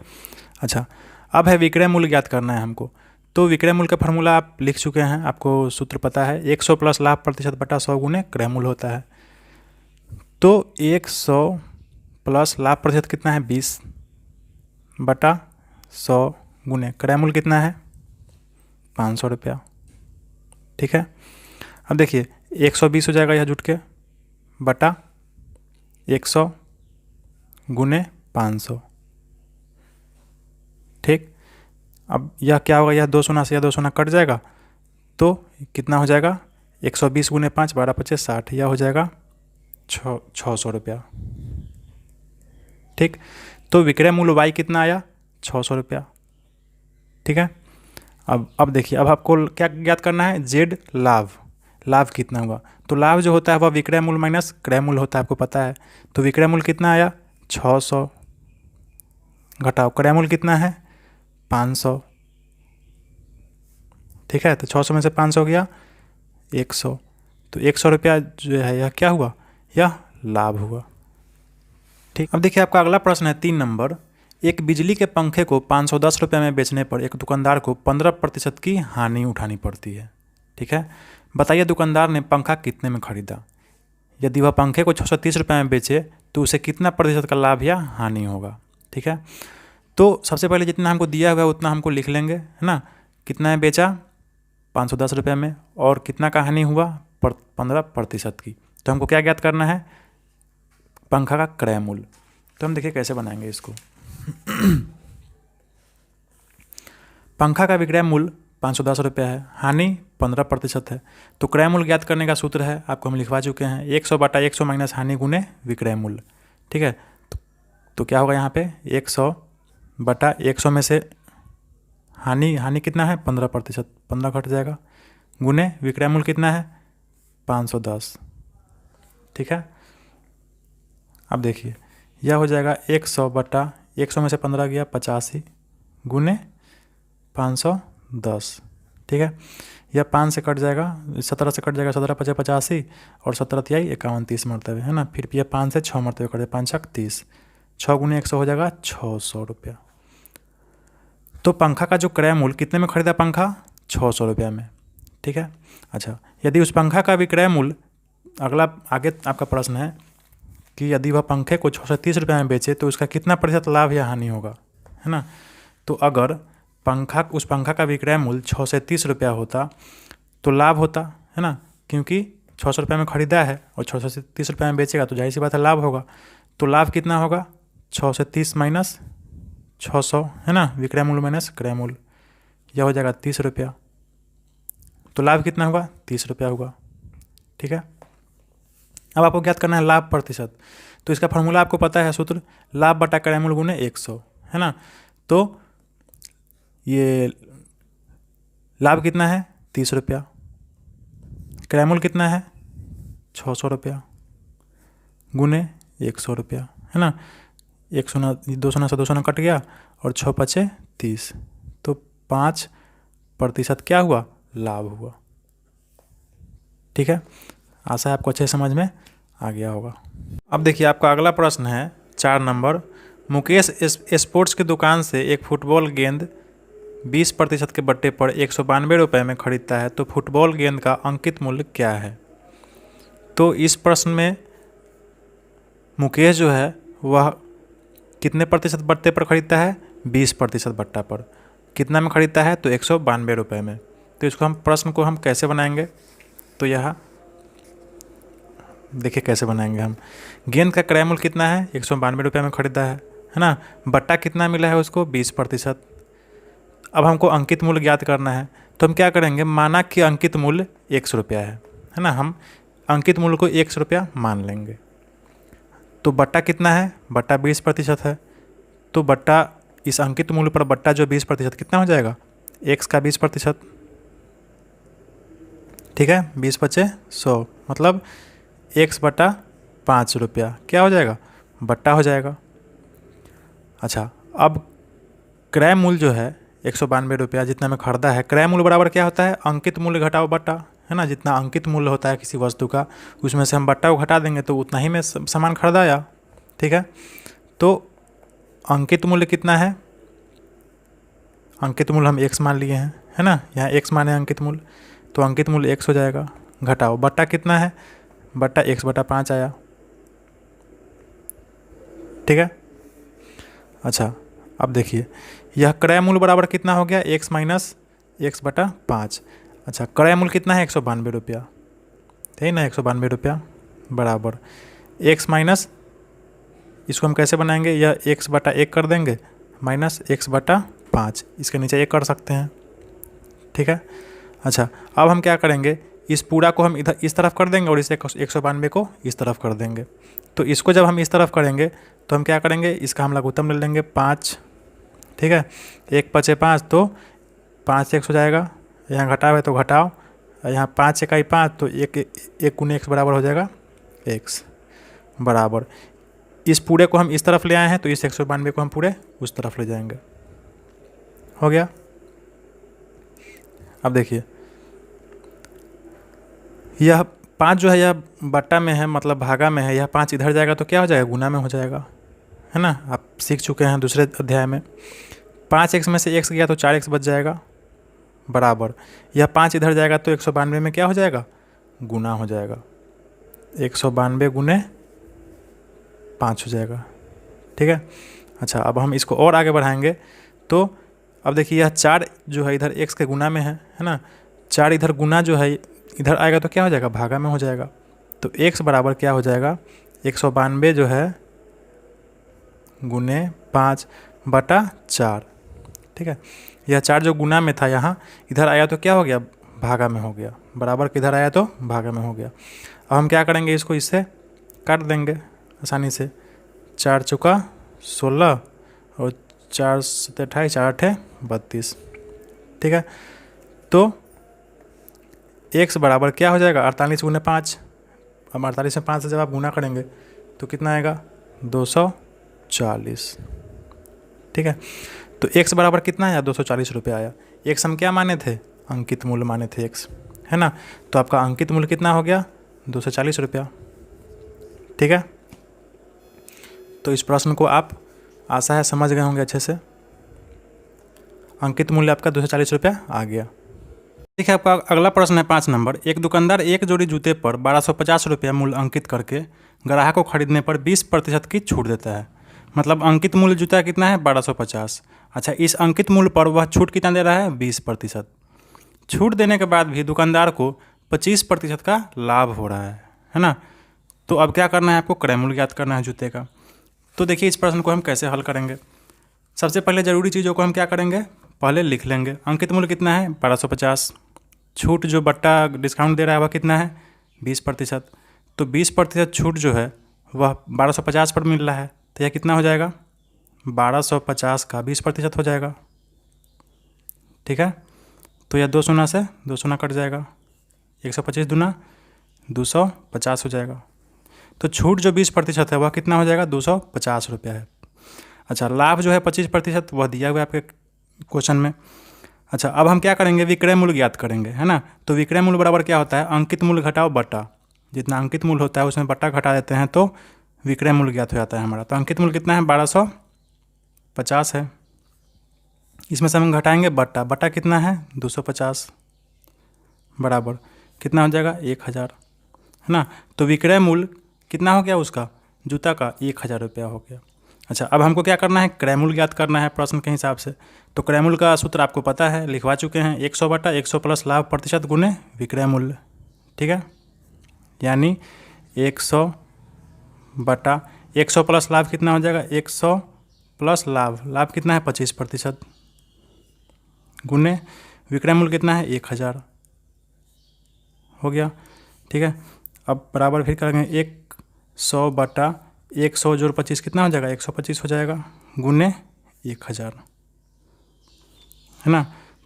अच्छा, अब है विक्रय मूल्य ज्ञात करना है हमको। तो विक्रय मूल्य का फार्मूला आप लिख चुके हैं, आपको सूत्र पता है, 100 प्लस लाभ प्रतिशत बटा 100 गुने क्रय मूल्य होता है। तो 100 प्लस लाभ प्रतिशत कितना है, 20 बटा 100 गुने क्रय मूल्य कितना है, 500 रुपया, ठीक है। अब देखिए 120 हो जाएगा यह जुट के, बटा 100 गुने 500, ठीक। अब यह क्या होगा, यह 2 शून्य से यह 2 शून्य कट जाएगा, तो कितना हो जाएगा, 120 गुने 5 12 25 60, यह हो जाएगा 600 रुपया, ठीक। तो विक्रय मूल्य y कितना आया, 600 रुपया, ठीक है। अब देखिए, अब आपको क्या ज्ञात करना है, z लाभ, लाभ कितना हुआ। तो लाभ जो होता है वह विक्रय मूल्य माइनस क्रय मूल्य होता है, आपको पता है। तो विक्रय मूल्य कितना आया, 600, घटाओ क्रय मूल्य कितना है, 500, ठीक है। तो 600 में से 500 गया 100, तो 100 रुपया जो है यह क्या हुआ, यह लाभ हुआ, ठीक। अब देखिए आपका अगला प्रश्न है 3 नंबर। एक बिजली के पंखे को 510 रुपये में बेचने पर एक दुकानदार को 15% की हानि उठानी पड़ती है, ठीक है। बताइए दुकानदार ने पंखा कितने में खरीदा। यदि वह पंखे को 630 रुपये में बेचे तो उसे कितना प्रतिशत का लाभ या हानि होगा, ठीक है। तो सबसे पहले जितना हमको दिया हुआ है उतना हमको लिख लेंगे, है ना। कितना में बेचा, 510 रुपये में, और कितना का हानि हुआ, 15% की। तो हमको क्या ज्ञात करना है, पंखा का क्रय मूल्य। तो हम देखिए कैसे बनाएंगे इसको। पंखा का विक्रय मूल्य 510 रुपया है, हानि 15% है। तो क्रय मूल्य ज्ञात करने का सूत्र है, आपको हम लिखवा चुके हैं, 100 बटा 100 माइनस हानि गुने विक्रय मूल्य, ठीक है। तो क्या होगा यहाँ पे, 100 बटा 100 में से हानि कितना है, 15%, 15 घट जाएगा, गुने विक्रय मूल्य कितना है, 510, ठीक है। अब देखिए यह हो जाएगा 100 बटा 100 में से 15 गया 85 गुने 510, ठीक है। यह 5 से कट जाएगा, 17 से कट जाएगा, 17 5 85 और 17 तिहाई 51 30 मरतबे, है ना। फिर यह 5 से 6 मरतबे कट जाए, 5 छक 30, 6 गुने 100 हो जाएगा 600 रुपया। तो पंखा का जो क्रय मूल्य, कितने में खरीदा पंखा, 600 रुपया में, ठीक है। अच्छा, यदि उस पंखा का विक्रय मूल्य, आगे आपका प्रश्न है कि यदि वह पंखे को 630 रुपये में बेचे तो उसका कितना प्रतिशत लाभ या हानि होगा, है ना। तो अगर उस पंखा का विक्रय मूल्य 630 रुपया होता तो लाभ होता, है ना, क्योंकि 600 रुपये में खरीदा है और 630 रुपये में बेचेगा तो जाहिर सी बात है लाभ होगा। तो लाभ कितना होगा, 630 माइनस 600, है ना, विक्रय मूल्य माइनस क्रय मूल्य, यह हो जाएगा 30 रुपया। तो लाभ कितना होगा, 30 रुपया होगा, ठीक है। अब आपको ज्ञात करना है लाभ प्रतिशत। तो इसका फार्मूला आपको पता है, सूत्र लाभ बटा क्रय मूल्य गुने 100, है ना। तो ये लाभ कितना है, 30 रुपया, क्रय मूल्य कितना है, 600 रुपया, गुने 100 रुपया, है ना। 2 शून्य से 2 शून्य कट गया और 6 पचे 30, तो 5% क्या हुआ, लाभ हुआ, ठीक है। आशा है आपको अच्छे समझ में आ गया होगा। अब देखिए आपका अगला प्रश्न है 4 नंबर। मुकेश स्पोर्ट्स की दुकान से एक फुटबॉल गेंद 20% के बट्टे पर 192 रुपये में खरीदता है, तो फुटबॉल गेंद का अंकित मूल्य क्या है। तो इस प्रश्न में मुकेश जो है वह कितने प्रतिशत बट्टे पर खरीदता है, 20% बट्टा पर। कितना में खरीदता है? तो 192 रुपये में। तो इसको हम प्रश्न को हम कैसे बनाएंगे? तो यहाँ देखिए कैसे बनाएंगे हम। गेंद का क्रय मूल्य कितना है? 192 रुपये में खरीदा है ना। बट्टा कितना मिला है उसको? 20%। अब हमको अंकित मूल्य ज्ञात करना है, तो हम क्या करेंगे? माना कि अंकित मूल्य 100 रुपया है ना। हम अंकित मूल्य को 100 रुपया मान लेंगे। तो बट्टा कितना है? बट्टा 20% है। तो बट्टा इस अंकित मूल्य पर बट्टा जो 20% कितना हो जाएगा? x का 20%। ठीक है, 20 × 100 मतलब x बटा 5 रुपया क्या हो जाएगा? बट्टा हो जाएगा। अच्छा, अब क्रय मूल्य जो है 192 रुपया जितना में खरीदा है, क्रय मूल्य बराबर क्या होता है? अंकित मूल्य घटाओ बट्टा, है ना। जितना अंकित मूल्य होता है किसी वस्तु का, उसमें से हम बट्टा को घटा देंगे तो उतना ही में सामान खरीदाया। ठीक है, तो अंकित मूल्य कितना है? अंकित मूल्य हम x मान लिए हैं, है ना। यहाँ x माने अंकित मूल्य, तो अंकित मूल्य x हो जाएगा। घटाओ बट्टा कितना है? बट्टा x बटा 5 आया। ठीक है। अच्छा, अब देखिए यह क्रय मूल्य बराबर कितना हो गया? x माइनस x बटा 5। अच्छा, क्रय मूल्य कितना है? 192 रुपया, ठीक ना। 192 रुपया बराबर x माइनस, इसको हम कैसे बनाएंगे? यह x बटा 1 कर देंगे माइनस x बटा 5, इसके नीचे 1 कर सकते हैं। ठीक है। अच्छा, अब हम क्या करेंगे? इस पूरा को हम इधर इस तरफ कर देंगे और इस 192 को इस तरफ कर देंगे। तो इसको जब हम इस तरफ करेंगे तो हम क्या करेंगे? इसका हम लघुत्तम ले लेंगे 5। ठीक है, 1 × 5 तो 5 x हो जाएगा। यहाँ घटाओ है तो घटाओ, यहाँ 5 × 5 तो 1 × x बराबर हो जाएगा x बराबर। इस पूरे को हम इस तरफ ले आए हैं तो इस 192 को हम पूरे उस तरफ ले जाएंगे। हो गया। अब देखिए यह 5 जो है यह बट्टा में है, मतलब भागा में है। यह 5 इधर जाएगा तो क्या हो जाएगा? गुना में हो जाएगा, है ना। आप सीख चुके हैं दूसरे अध्याय में। 5x में से x गया तो 4x बच जाएगा बराबर। यह 5 इधर जाएगा तो 192 में क्या हो जाएगा? गुना हो जाएगा। 192 × 5 हो जाएगा। ठीक है। अच्छा, अब हम इसको और आगे बढ़ाएंगे तो अब देखिए यह 4 जो है इधर x के गुना में है ना। 4 इधर गुना जो है इधर आएगा तो क्या हो जाएगा? भागा में हो जाएगा। तो x बराबर क्या हो जाएगा? 192 जो है गुने 5 बटा 4। ठीक है, यह 4 जो गुना में था यहाँ इधर आया तो क्या हो गया? भागा में हो गया। बराबर किधर आया तो भागा में हो गया। अब हम क्या करेंगे? इसको इससे काट देंगे आसानी से। 4 × 16 और 4 × 7 = 28, 4 × 8 = 32। ठीक है, तो x बराबर क्या हो जाएगा? 48 × 5। अब 48 में 5 से जब आप गुना करेंगे तो कितना आएगा? 240। ठीक है, तो x बराबर कितना आया? 240 रुपये आया। x हम क्या माने थे? अंकित मूल्य माने थे x, है ना। तो आपका अंकित मूल्य कितना हो गया? 240 रुपया। ठीक है, तो इस प्रश्न को आप आशा है समझ गए होंगे अच्छे से। अंकित मूल्य आपका 240 रुपया आ गया। देखिए आपका अगला प्रश्न है 5 नंबर। एक दुकानदार एक जोड़ी जूते पर 1250 रुपया मूल्य अंकित करके ग्राहक को खरीदने पर 20% की छूट देता है। मतलब अंकित मूल्य जूता कितना है? 1250। अच्छा, इस अंकित मूल्य पर वह छूट कितना दे रहा है? 20%। छूट देने के बाद भी दुकानदार को 25% का लाभ हो रहा है ना। तो अब क्या करना है आपको? क्रय मूल्य ज्ञात करना है जूते का। तो देखिए इस प्रश्न को हम कैसे हल करेंगे। सबसे पहले ज़रूरी चीज़ों को हम क्या करेंगे? पहले लिख लेंगे। अंकित मूल्य कितना है? 1250। छूट जो बट्टा डिस्काउंट दे रहा है वह कितना है? 20%। तो 20% छूट जो है वह 1250 पर मिल रहा है, तो यह कितना हो जाएगा? 1250 का 20% हो जाएगा। ठीक है, तो यह 2 शून्य से 2 शून्य कट जाएगा। 125 दूना 250 हो जाएगा। तो छूट जो 20% है वह कितना हो जाएगा? 250 रुपया है। अच्छा, लाभ जो है 25% वह दिया हुआ है आपके क्वेश्चन में। अच्छा, अब हम क्या करेंगे? विक्रय मूल्य ज्ञात करेंगे, है ना। तो विक्रय मूल्य बराबर क्या होता है? अंकित मूल्य घटाओ बट्टा। जितना अंकित मूल्य होता है उसमें बट्टा घटा देते हैं तो विक्रय मूल्य ज्ञात हो जाता है हमारा। तो अंकित मूल्य कितना है? 1250 है। इसमें से हम घटाएंगे बट्टा। बट्टा कितना है? 250 बराबर कितना हो जाएगा? 1000, है ना। तो विक्रय मूल्य कितना हो गया उसका? जूता का 1000 रुपया हो गया। अच्छा, अब हमको क्या करना है, क्रयमूल्य ज्ञात करना है प्रश्न के हिसाब से। तो क्रयमूल्य का सूत्र आपको पता है, लिखवा चुके हैं, 100/100 प्लस लाभ प्रतिशत गुने विक्रय मूल्य। ठीक है, यानी 100/100 प्लस लाभ कितना हो जाएगा, 100 प्लस लाभ कितना है 25% गुने विक्रय मूल्य कितना है 1000 हो गया। ठीक है, अब बराबर फिर करेंगे 100/100 जोड़ 25 कितना हो जाएगा, 125 हो जाएगा गुने 1000, है ना।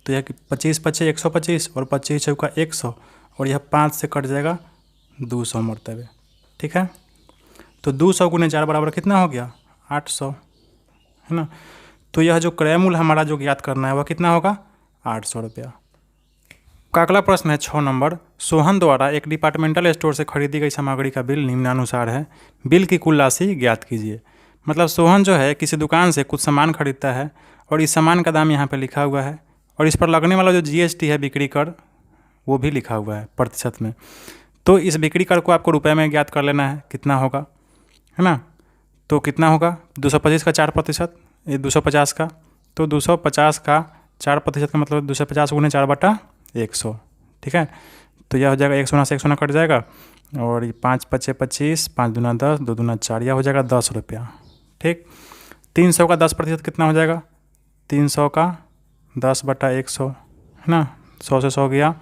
तो यह 25 पचे 125 और 25 चौका 100 और यह 5 से कट जाएगा 200 मरतबे। ठीक है, तो 200 गुने 4 बराबर कितना हो गया 800, है ना। तो यह जो क्रय मूल्य हमारा जो ज्ञात करना है वह कितना होगा 800 रुपया। का अगला प्रश्न है 6 नंबर। सोहन द्वारा एक डिपार्टमेंटल स्टोर से खरीदी गई सामग्री का बिल निम्नानुसार है, बिल की कुल राशि ज्ञात कीजिए। मतलब सोहन जो है किसी दुकान से कुछ सामान खरीदता है और इस सामान का दाम यहाँ पे लिखा हुआ है और इस पर लगने वाला जो GST है बिक्री कर वो भी लिखा हुआ है प्रतिशत में। तो इस बिक्री कर को आपको रुपये में ज्ञात कर लेना है कितना होगा, है ना। तो कितना होगा 225 का 4%, ये 250 का, तो 250 का 4% का मतलब 250 गुने 4/100। ठीक है, तो यह हो जाएगा 100 से 100 कट जाएगा और ये 5 पचे 25, 5 दूना 10, 2 दूना 4, यह हो जाएगा 10 रुपया। ठीक, 300 का 10% कितना हो जाएगा, 300 का 10/100, है ना। 100 से 100 गया,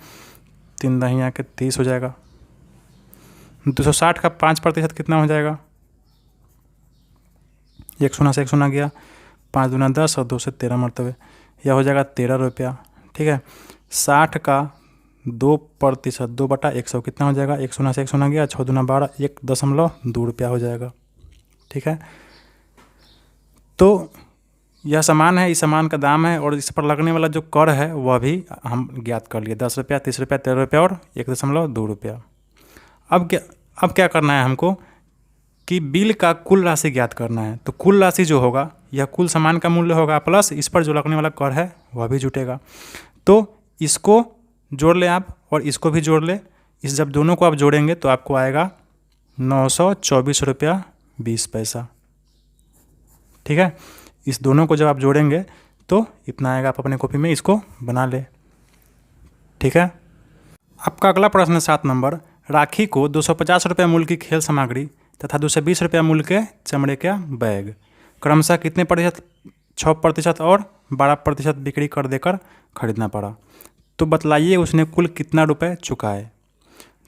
3 दहिया के 30 हो जाएगा। 260 का 5% कितना हो जाएगा, 100 से 100 गया, 5 दूना 10 और 2 से 13 मरतबे, यह हो जाएगा 13 रुपया। ठीक है, 60 का 2%, 2/100 कितना हो जाएगा, 100 से 100 गया, 6 दूना 12, 1.2 रुपया हो जाएगा। ठीक है, तो यह सामान है, इस सामान का दाम है और इस पर लगने वाला जो कर है वह भी हम ज्ञात कर लिए, 10 रुपया, 30 रुपया, 13 रुपया और 1.2 रुपया। अब क्या करना है हमको कि बिल का कुल राशि ज्ञात करना है। तो कुल राशि जो होगा यह कुल सामान का मूल्य होगा प्लस इस पर जो लगने वाला कर है वह भी जुटेगा। तो इसको जोड़ लें आप और इसको भी जोड़ लें, इस जब दोनों को आप जोड़ेंगे तो आपको आएगा 924 रुपया 20 पैसा। ठीक है, इस दोनों को जब आप जोड़ेंगे तो इतना आएगा, आप अपने कॉपी में इसको बना ले। ठीक है, आपका अगला प्रश्न है 7 नंबर। राखी को 250 रुपये मूल्य की खेल सामग्री तथा 220 रुपये मूल्य के चमड़े का बैग क्रमशः कितने प्रतिशत, 6% और 12% बिक्री कर देकर खरीदना पड़ा। तो बतलाइए उसने कुल कितना रुपए चुकाए।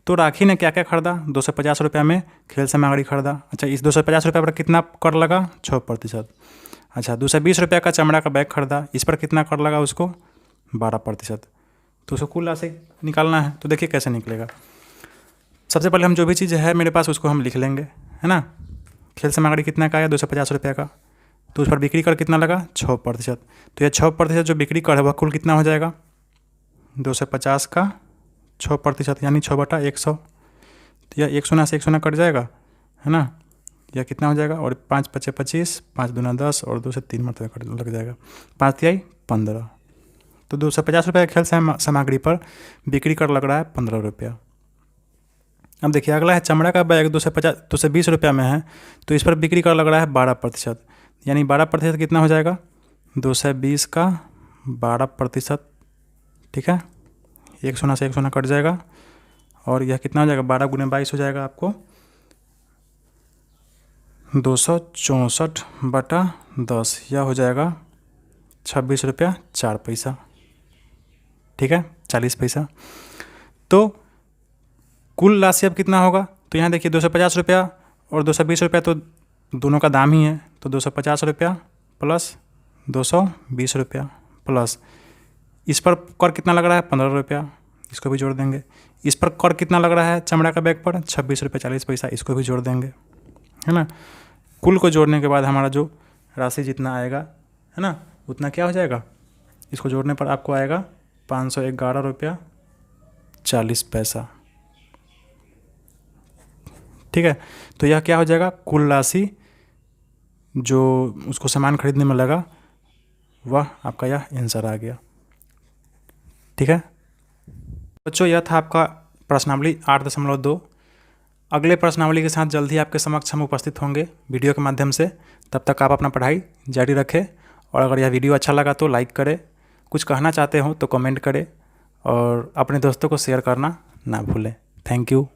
तो राखी ने क्या क्या खरीदा, 250 रुपये में खेल सामग्री खरीदा। अच्छा, इस 250 रुपये पर कितना कर लगा, 6%। अच्छा, 220 रुपये का चमड़ा का बैग खरीदा, इस पर कितना कर लगा उसको 12%। तो उसको कुल राशि निकालना है। तो देखिए कैसे निकलेगा। सबसे पहले हम जो भी चीज़ है मेरे पास उसको हम लिख लेंगे, है ना। खेल सामग्री कितना का आया 250 रुपये का, तो उस पर बिक्री कर कितना लगा 6%। तो यह 6% जो बिक्री कर है वह कुल कितना हो जाएगा, 250 का 6% यानी 6/100। तो यह 100 से 100 कट जाएगा, है ना। यह कितना हो जाएगा और 5 पचे 25, 5 दूना 10 और 2 से 3 मरतबे कट लग जाएगा, 5 तिहाई 15। तो 250 रुपये खेल सामग्री पर बिक्री कर लग रहा है 15 रुपया। अब देखिए अगला है चमड़ा का बैग 220 रुपया में है, तो इस पर बिक्री कर लग रहा है 12%, यानी 12% कितना हो जाएगा 220 का 12%। ठीक है, 100 से 100 कट जाएगा और यह कितना हो जाएगा 12 गुने 22 हो जाएगा आपको 264/10, यह हो जाएगा 26 रुपया 4 पैसा। ठीक है, 40 पैसा। तो कुल राशि अब कितना होगा, तो यहाँ देखिए 250 रुपया और 220 रुपया तो दोनों का दाम ही है, तो 250 रुपया प्लस 220 रुपया प्लस इस पर कर कितना लग रहा है 15 रुपया, इसको भी जोड़ देंगे। इस पर कर कितना लग रहा है चमड़ा का बैग पर 26 रुपये 40 पैसा, इसको भी जोड़ देंगे, है ना। कुल को जोड़ने के बाद हमारा जो राशि जितना आएगा, है ना, उतना क्या हो जाएगा, इसको जोड़ने पर आपको आएगा 511 रुपया 40 पैसा। ठीक है, तो यह क्या हो जाएगा कुल राशि जो उसको सामान खरीदने में लगा वह आपका यह आंसर आ गया। ठीक है बच्चों, यह था आपका प्रश्नावली 8.2। अगले प्रश्नावली के साथ जल्द ही आपके समक्ष हम उपस्थित होंगे वीडियो के माध्यम से। तब तक आप अपना पढ़ाई जारी रखें और अगर यह वीडियो अच्छा लगा तो लाइक करें, कुछ कहना चाहते हो तो कमेंट करें और अपने दोस्तों को शेयर करना ना भूलें। Thank you.